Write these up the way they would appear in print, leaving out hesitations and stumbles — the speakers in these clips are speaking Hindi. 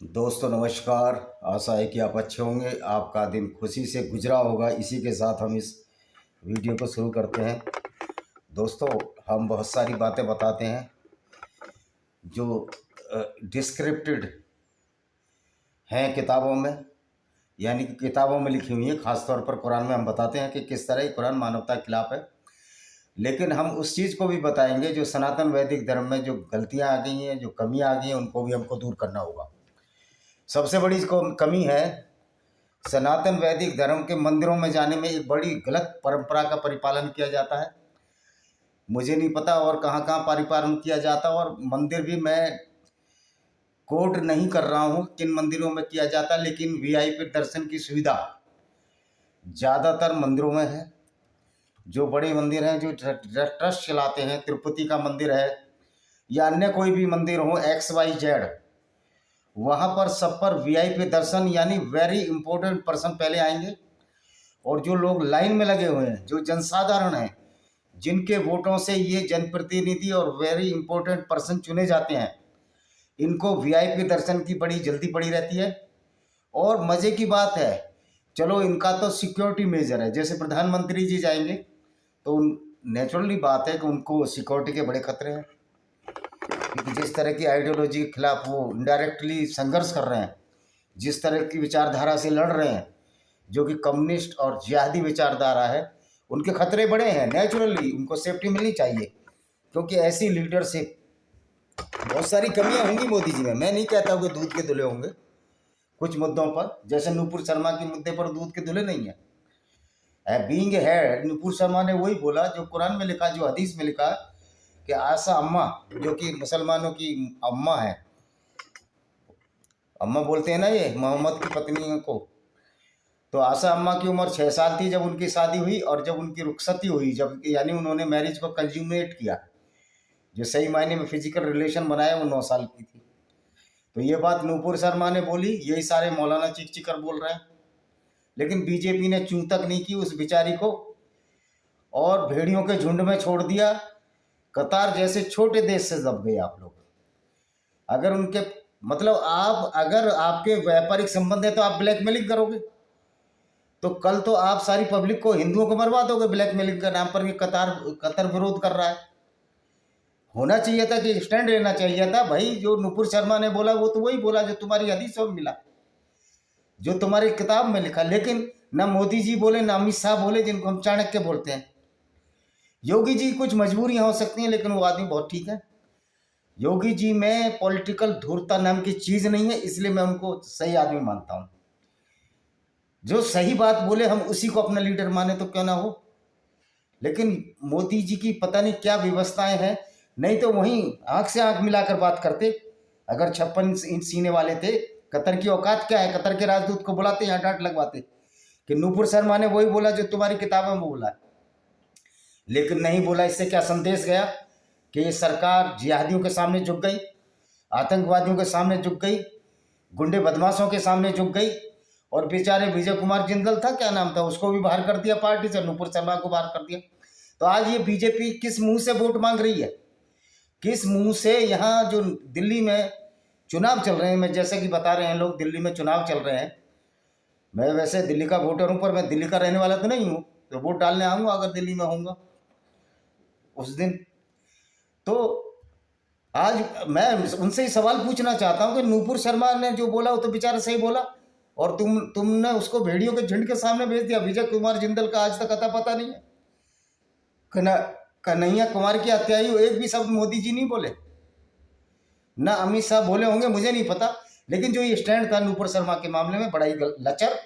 दोस्तों नमस्कार। आशा है कि आप अच्छे होंगे, आपका दिन खुशी से गुजरा होगा। इसी के साथ हम इस वीडियो को शुरू करते हैं। दोस्तों, हम बहुत सारी बातें बताते हैं जो डिस्क्रिप्टेड हैं किताबों में, यानी कि किताबों में लिखी हुई है। ख़ासतौर पर कुरान में हम बताते हैं कि किस तरह कुरान मानवता के खिलाफ है। लेकिन हम उस चीज़ को भी बताएंगे जो सनातन वैदिक धर्म में जो गलतियाँ आ गई हैं, जो कमियाँ आ गई हैं, उनको भी हमको दूर करना होगा। सबसे बड़ी कमी है सनातन वैदिक धर्म के मंदिरों में जाने में। एक बड़ी गलत परंपरा का परिपालन किया जाता है। मुझे नहीं पता और कहाँ कहाँ परिपालन किया जाता है, और मंदिर भी मैं कोट नहीं कर रहा हूँ किन मंदिरों में किया जाता है, लेकिन वीआईपी दर्शन की सुविधा ज़्यादातर मंदिरों में है। जो बड़े मंदिर हैं, जो ट्रस्ट चलाते हैं, तिरुपति का मंदिर है या अन्य कोई भी मंदिर हो XYZ, वहाँ पर सब पर वीआईपी दर्शन यानी वेरी इंपॉर्टेंट पर्सन पहले आएंगे। और जो लोग लाइन में लगे हुए हैं, जो जनसाधारण हैं, जिनके वोटों से ये जनप्रतिनिधि और वेरी इंपॉर्टेंट पर्सन चुने जाते हैं, इनको वीआईपी दर्शन की बड़ी जल्दी पड़ी रहती है। और मज़े की बात है, चलो इनका तो सिक्योरिटी मेजर है, जैसे प्रधानमंत्री जी जाएंगे तो नेचुरली बात है कि उनको सिक्योरिटी के बड़े खतरे हैं, क्योंकि जिस तरह की आइडियोलॉजी के खिलाफ वो इनडायरेक्टली संघर्ष कर रहे हैं, जिस तरह की विचारधारा से लड़ रहे हैं, जो कि कम्युनिस्ट और जिहादी विचारधारा है, उनके खतरे बड़े हैं। नेचुरली उनको सेफ्टी मिलनी चाहिए, क्योंकि ऐसी लीडरशिप, बहुत सारी कमियां होंगी मोदी जी में। मैं नहीं कहता हूँ कि दूध के धुले होंगे कुछ मुद्दों पर, जैसे नूपुर शर्मा के मुद्दे पर दूध के धुले नहीं है। बीइंग हेड, नूपुर शर्मा ने वही बोला जो कुरान में लिखा, जो हदीस में लिखा कि आशा अम्मा, जो कि मुसलमानों की अम्मा है, अम्मा बोलते हैं ना ये मोहम्मद की पत्नी को, तो आशा अम्मा की उम्र 6 साल थी जब उनकी शादी हुई, और जब उनकी रुखसती हुई, जब यानी उन्होंने मैरिज को कंज्यूमेट किया, जो सही मायने में फिजिकल रिलेशन बनाया, वो 9 साल की थी। तो ये बात नूपुर शर्मा ने बोली, यही सारे मौलाना चिक चिकर बोल रहे हैं। लेकिन बीजेपी ने चूं तक नहीं की उस बेचारी को, और भेड़ियों के झुंड में छोड़ दिया। कतार जैसे छोटे देश से दब गए आप लोग। अगर उनके मतलब आप, अगर आपके व्यापारिक संबंध है तो आप ब्लैकमेलिंग करोगे, तो कल तो आप सारी पब्लिक को, हिंदुओं को मरवा दोगे ब्लैकमेलिंग के नाम पर कि कतर विरोध कर रहा है। होना चाहिए था कि स्टैंड लेना चाहिए था भाई। जो नुपुर शर्मा ने बोला वो तो वही बोला जो तुम्हारी हदीसों में मिला, जो तुम्हारी किताब में लिखा। लेकिन ना मोदी जी बोले, ना अमित शाह बोले, जिनको हम चाणक्य बोलते हैं। योगी जी कुछ मजबूरियां हो सकती हैं, लेकिन वो आदमी बहुत ठीक है। योगी जी में पॉलिटिकल धूर्तता नाम की चीज़ नहीं है, इसलिए मैं उनको सही आदमी मानता हूँ। जो सही बात बोले हम उसी को अपना लीडर माने तो क्यों ना हो। लेकिन मोदी जी की पता नहीं क्या व्यवस्थाएं हैं, नहीं तो वहीं आंख से आंख मिलाकर बात करते। अगर 56 इंच सीने वाले थे, कतर की औकात क्या है? कतर के राजदूत को बुलाते, यहाँ डांट लगवाते कि नूपुर शर्मा ने वही बोला जो तुम्हारी किताबों में बोला। लेकिन नहीं बोला। इससे क्या संदेश गया कि ये सरकार जिहादियों के सामने झुक गई, आतंकवादियों के सामने झुक गई, गुंडे बदमाशों के सामने झुक गई। और बेचारे विजय कुमार जिंदल था, क्या नाम था, उसको भी बाहर कर दिया पार्टी से, नूपुर शर्मा को बाहर कर दिया। तो आज ये बीजेपी किस मुंह से वोट मांग रही है? किस मुंह से? यहाँ जो दिल्ली में चुनाव चल रहे हैं, मैं जैसे कि बता रहे हैं लोग, दिल्ली में चुनाव चल रहे हैं। मैं वैसे दिल्ली का वोटर हूँ, पर मैं दिल्ली का रहने वाला तो नहीं हूँ, तो वोट डालने आऊँगा अगर दिल्ली में होऊंगा उस दिन। तो आज मैं उनसे ही सवाल पूछना चाहता हूँ कि नूपुर शर्मा ने जो बोला वो तो बेचारा सही बोला, और तुमने उसको भेड़ियों के झुंड के सामने भेज दिया। विजय कुमार जिंदल का आज तक अता पता नहीं है। कन्हैया कुमार की हत्या हुई, एक भी शब्द मोदी जी नहीं बोले, ना अमित शाह बोले होंगे, मुझे नहीं पता। लेकिन जो ये स्टैंड था नूपुर शर्मा के मामले में, बड़ा ही लचर।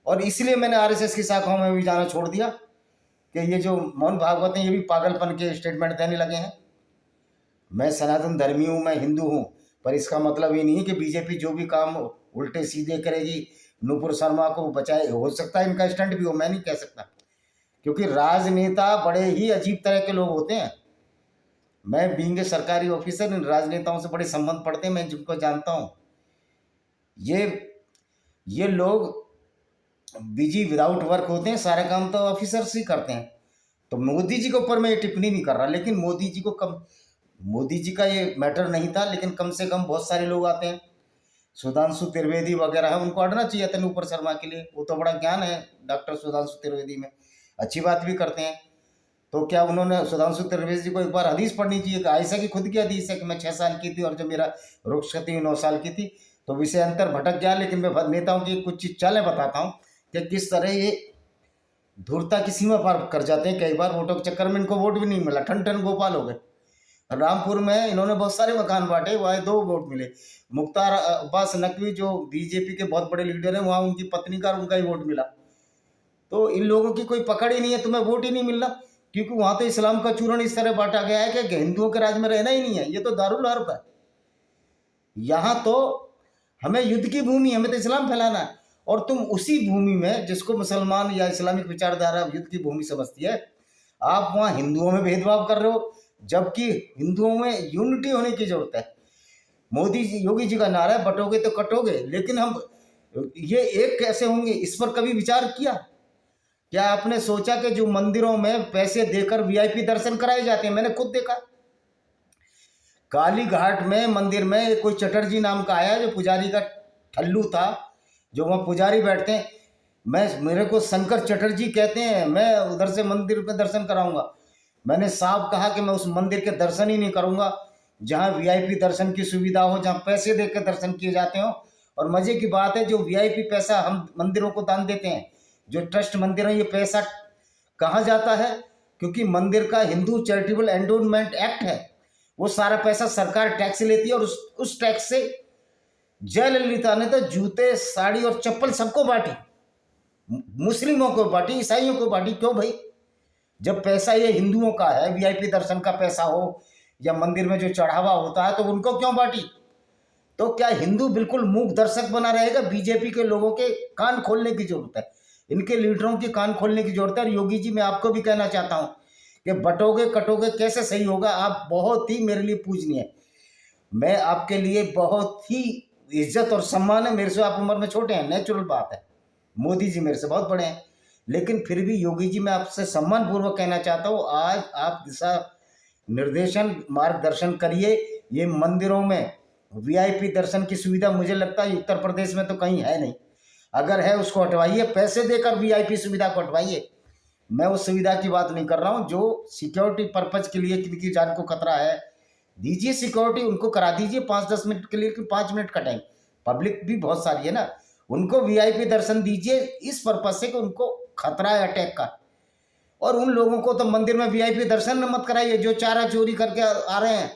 और इसलिए मैंने आरएसएस की शाखाओं में भी जाना छोड़ दिया कि ये जो मोहन भागवत हैं, ये भी पागलपन के स्टेटमेंट देने लगे हैं। मैं सनातन धर्मी हूँ, मैं हिंदू हूँ, पर इसका मतलब ये नहीं कि बीजेपी जो भी काम उल्टे सीधे करेगी नूपुर शर्मा को बचाए। हो सकता है इनका स्टंट भी हो, मैं नहीं कह सकता, क्योंकि राजनेता बड़े ही अजीब तरह के लोग होते हैं। मैं बीइंग सरकारी ऑफिसर, इन राजनेताओं से बड़े संबंध पड़ते हैं, मैं जिनको जानता हूँ। ये लोग बिजी विदाउट वर्क होते हैं, सारे काम तो ऑफिसर्स ही करते हैं। तो मोदी जी के ऊपर मैं ये टिप्पणी नहीं कर रहा, लेकिन मोदी जी को कम, मोदी जी का ये मैटर नहीं था, लेकिन कम से कम बहुत सारे लोग आते हैं सुधांशु त्रिवेदी वगैरह है, उनको हटना चाहिए था नुपुर शर्मा के लिए। वो तो बड़ा ज्ञान है डॉक्टर सुधांशु त्रिवेदी में, अच्छी बात भी करते हैं। तो क्या उन्होंने सुधांशु त्रिवेदी जी को एक बार हदीस पढ़नी चाहिए कि आयशा की खुद की हदीस है कि मैं 6 साल की थी और जब मेरा रुखसती 9 साल की थी। तो विषय अंतर भटक गया, लेकिन मैं नेताओं की कुछ चीज चालें बताता हूँ कि किस तरह ये धूर्तता की सीमा पार कर जाते हैं। कई बार वोटों के चक्कर में इनको वोट भी नहीं मिला, ठन ठन गोपाल हो गए। रामपुर में इन्होंने बहुत सारे मकान बांटे, वहाँ 2 वोट मिले। मुख्तार अब्बास नकवी जो बीजेपी के बहुत बड़े लीडर हैं, वहाँ उनकी पत्नी का और उनका ही वोट मिला। तो इन लोगों की कोई पकड़ ही नहीं है, तुम्हें वोट ही नहीं मिल रहा, क्योंकि वहाँ तो इस्लाम का चूर्ण इस तरह बांटा गया है कि हिंदुओं के राज में रहना ही नहीं है। ये तो दारुल हर्ब है। यहाँ तो हमें युद्ध की भूमि, हमें तो इस्लाम फैलाना है, और तुम उसी भूमि में जिसको मुसलमान या इस्लामिक विचारधारा युद्ध की भूमि समझती है, आप वहाँ हिंदुओं में भेदभाव कर रहे हो, जबकि हिंदुओं में यूनिटी होने की जरूरत है। मोदी जी, योगी जी का नारा है बटोगे तो कटोगे, लेकिन हम ये एक कैसे होंगे, इस पर कभी विचार किया? क्या आपने सोचा कि जो मंदिरों में पैसे देकर वीआईपी दर्शन कराए जाते हैं, मैंने खुद देखा काली घाट में मंदिर में कोई चटर्जी नाम का आया जो पुजारी का ठल्लू था, जो वहाँ पुजारी बैठते हैं। मेरे को शंकर चटर्जी कहते हैं, मैं उधर से मंदिर में दर्शन कराऊंगा। मैंने साफ कहा कि मैं उस मंदिर के दर्शन ही नहीं करूंगा जहाँ वीआईपी दर्शन की सुविधा हो, जहाँ पैसे देकर दर्शन किए जाते हो। और मजे की बात है, जो वीआईपी पैसा हम मंदिरों को दान देते हैं, जो ट्रस्ट मंदिर है, ये पैसा कहाँ जाता है? क्योंकि मंदिर का हिंदू चैरिटेबल एंडोमेंट एक्ट है, वो सारा पैसा सरकार टैक्स लेती है, और उस टैक्स से जयललिता ने तो जूते, साड़ी और चप्पल सबको बांटी, मुस्लिमों को बांटी, ईसाइयों को बांटी। क्यों भाई? जब पैसा ये हिंदुओं का है, वीआईपी दर्शन का पैसा हो या मंदिर में जो चढ़ावा होता है, तो उनको क्यों बांटी? तो क्या हिंदू बिल्कुल मूक दर्शक बना रहेगा? बीजेपी के लोगों के कान खोलने की जरूरत है, इनके लीडरों की कान खोलने की जरूरत है। और योगी जी, मैं आपको भी कहना चाहता हूं कि बटोगे कटोगे कैसे सही होगा? आप बहुत ही मेरे लिए पूजनीय है, मैं आपके लिए बहुत ही इज्जत और सम्मान है। मेरे से आप उम्र में छोटे हैं, नेचुरल बात है। मोदी जी मेरे से बहुत बड़े हैं, लेकिन फिर भी योगी जी, मैं आपसे सम्मान पूर्वक कहना चाहता हूँ, आज आप दिशा निर्देशन मार्गदर्शन करिए। ये मंदिरों में वीआईपी दर्शन की सुविधा मुझे लगता है उत्तर प्रदेश में तो कहीं है नहीं। अगर है उसको हटवाइए, पैसे देकर वीआईपी सुविधा को हटवाइए। मैं उस सुविधा की बात नहीं कर रहा हूँ जो सिक्योरिटी पर्पज के लिए किसी की जान को खतरा है, दीजिए सिक्योरिटी, उनको करा दीजिए 5-10 मिनट के लिए, कि 5 मिनट का टाइम, पब्लिक भी बहुत सारी है ना, उनको वीआईपी दर्शन दीजिए इस पर्पज से कि उनको खतरा है अटैक का। और उन लोगों को तो मंदिर में वीआईपी दर्शन मत कराइए जो चारा चोरी करके आ रहे हैं,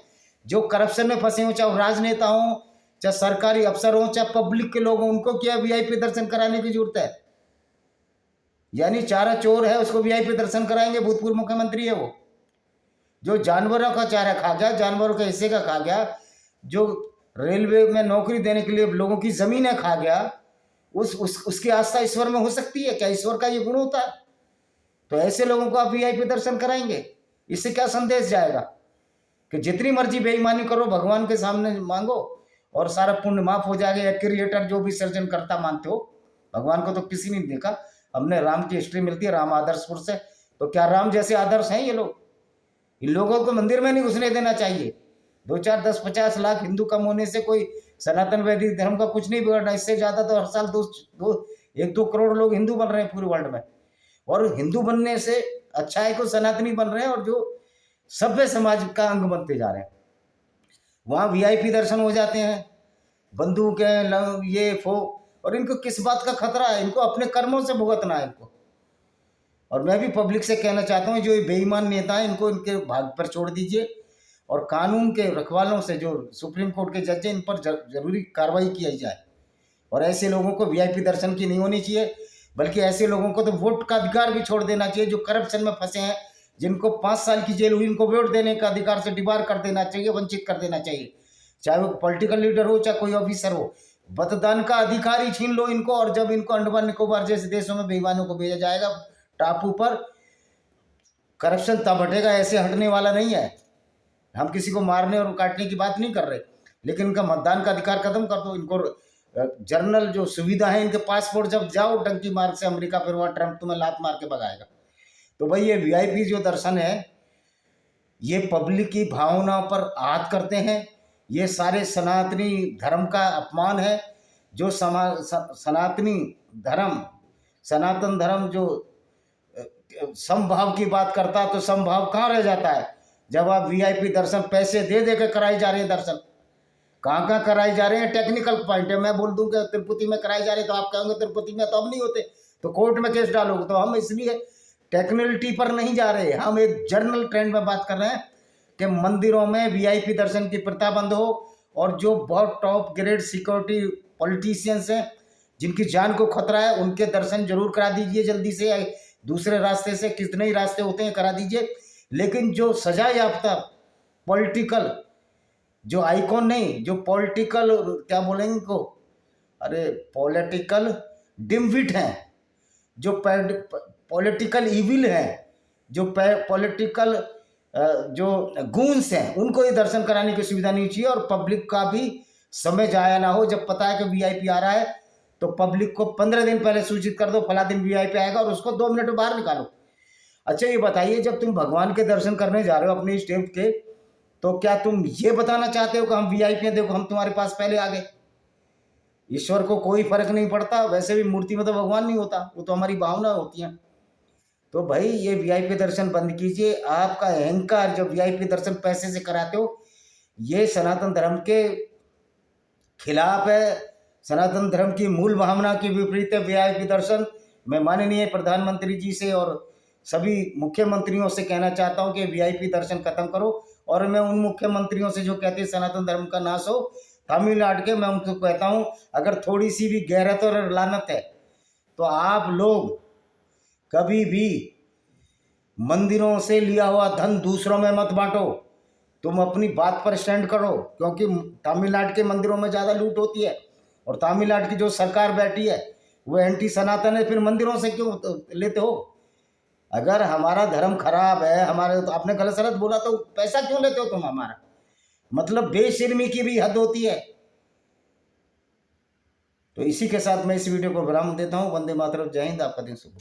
जो करप्शन में फंसे हो, चाहे राजनेता हो, चाहे सरकारी अफसर हो, चाहे पब्लिक के लोग हों, उनको क्या वीआईपी दर्शन कराने की जरूरत है? यानी चारा चोर है उसको वीआईपी दर्शन कराएंगे? भूतपूर्व मुख्यमंत्री है वो, जो जानवरों का चारा खा गया, जानवरों के हिस्से का खा गया, जो रेलवे में नौकरी देने के लिए लोगों की जमीनें खा गया, उसकी आस्था ईश्वर में हो सकती है क्या? ईश्वर का ये गुण होता है? तो ऐसे लोगों को आप वीआईपी दर्शन कराएंगे? इससे क्या संदेश जाएगा? कि जितनी मर्जी बेईमानी करो, भगवान के सामने मांगो और सारा पुण्य माफ हो जाएगा। या क्रिएटर जो भी सर्जन करता मानते हो, भगवान को तो किसी ने देखा। हमने राम की हिस्ट्री मिलती है राम आदर्शपुर से, तो क्या राम जैसे आदर्श हैं ये लोग? इन लोगों को मंदिर में नहीं घुसने देना चाहिए। 2-4, 10, 50 लाख हिंदू कम होने से कोई सनातन वैदिक धर्म का कुछ नहीं बिगड़ना। इससे ज्यादा तो हर साल 1-2 करोड़ लोग हिंदू बन रहे हैं पूरे वर्ल्ड में, और हिंदू बनने से अच्छा है कि सनातनी बन रहे हैं और जो सभ्य समाज का अंग बनते जा रहे हैं। वहाँ वीआईपी दर्शन हो जाते हैं, बंदूक है, ये फो, और इनको किस बात का खतरा है? इनको अपने कर्मों से भुगतना है इनको। और मैं भी पब्लिक से कहना चाहता हूँ, जो ये बेईमान नेता हैं इनको इनके भाग पर छोड़ दीजिए, और कानून के रखवालों से जो सुप्रीम कोर्ट के जज हैं इन पर जरूरी कार्रवाई की जाए। और ऐसे लोगों को वीआईपी दर्शन की नहीं होनी चाहिए, बल्कि ऐसे लोगों को तो वोट का अधिकार भी छोड़ देना चाहिए। जो करप्शन में फंसे हैं, जिनको 5 साल की जेल हुई, इनको वोट देने का अधिकार से डिबार कर देना चाहिए, वंचित कर देना चाहिए। चाहे वो पॉलिटिकल लीडर हो, चाहे कोई ऑफिसर हो, मतदान का अधिकार ही छीन लो इनको। और जब इनको अंडमान निकोबार जैसे देशों में बेईमानों को भेजा जाएगा टापू पर, करप्शन तब हटेगा, ऐसे हटने वाला नहीं है। हम किसी को मारने और काटने की बात नहीं कर रहे, लेकिन इनका मतदान का अधिकार खत्म कर दो। इनको जर्नल जो सुविधा है, इनके पासपोर्ट जब जाओ डंकी मार से अमेरिका, फिर वहाँ ट्रंप तुम्हें लात मार के भगाएगा। तो भाई ये वीआईपी जो दर्शन है, ये पब्लिक की भावना पर आहत करते हैं, ये सारे सनातनी धर्म का अपमान है। जो सनातनी धर्म, सनातन धर्म जो समभाव की बात करता है, तो समभाव कहाँ रह जाता है जब आप वीआईपी दर्शन पैसे दे दे के कराए जा रहे हैं। दर्शन कहाँ कहाँ कराए जा रहे हैं, टेक्निकल पॉइंट है। मैं बोल दूं कि तिरुपति में कराए जा रहे हैं, तो आप कहोगे तिरुपति में तो अब नहीं होते, तो कोर्ट में केस डालोगे। तो हम इसलिए टेक्निकलिटी पर नहीं जा रहे, हम एक जनरल ट्रेंड में बात कर रहे हैं कि मंदिरों में वीआईपी दर्शन की प्रथा बंद हो, और जो बहुत टॉप ग्रेड सिक्योरिटी पॉलिटिशियंस हैं जिनकी जान को खतरा है, उनके दर्शन जरूर करा दीजिए जल्दी से, या दूसरे रास्ते से, कितने ही रास्ते होते हैं, करा दीजिए। लेकिन जो सजा याफ्ता पॉलिटिकल जो आइकॉन नहीं, जो पॉलिटिकल क्या बोलेंगे को, अरे पॉलिटिकल डिमविट हैं, जो पॉलिटिकल इविल हैं, जो पॉलिटिकल जो गूंस हैं, उनको ये दर्शन कराने की सुविधा नहीं चाहिए। और पब्लिक का भी समय जाया ना हो। जब पता है कि वीआईपी आ रहा है तो पब्लिक को 15 दिन पहले सूचित कर दो, फला दिन वीआईपी आएगा, और उसको 2 मिनट में बाहर निकालो। अच्छा ये बताइए, जब तुम भगवान के दर्शन करने जा रहे हो अपने स्टेट के, तो क्या तुम ये बताना चाहते हो कि हम वीआईपी हैं, देखो हम तुम्हारे पास पहले आ गए? ईश्वर को कोई फर्क नहीं पड़ता। वैसे भी मूर्ति में तो भगवान नहीं होता, वो तो हमारी भावना होती है। तो भाई ये वीआईपी दर्शन बंद कीजिए। आपका अहंकार जो वीआईपी दर्शन पैसे से कराते हो, ये सनातन धर्म के खिलाफ है, सनातन धर्म की मूल भावना के विपरीत है वीआईपी दर्शन। मैं माननीय प्रधानमंत्री जी से और सभी मुख्यमंत्रियों से कहना चाहता हूं कि वीआईपी दर्शन खत्म करो। और मैं उन मुख्यमंत्रियों से जो कहते हैं सनातन धर्म का नाश हो, तमिलनाडु के, मैं उनको कहता हूं अगर थोड़ी सी भी गैरत और लानत है तो आप लोग कभी भी मंदिरों से लिया हुआ धन दूसरों में मत बांटो। तुम अपनी बात पर स्टैंड करो, क्योंकि तमिलनाडु के मंदिरों में ज़्यादा लूट होती है, और तमिलनाडु की जो सरकार बैठी है वो एंटी सनातन है। फिर मंदिरों से क्यों लेते हो? अगर हमारा धर्म खराब है, हमारे, तो आपने गलत सलत बोला तो पैसा क्यों लेते हो तुम हमारा? मतलब बेशर्मी की भी हद होती है। तो इसी के साथ मैं इस वीडियो को विराम देता हूँ। वंदे मातरम, जय हिंद, आपका दिन शुभ हो।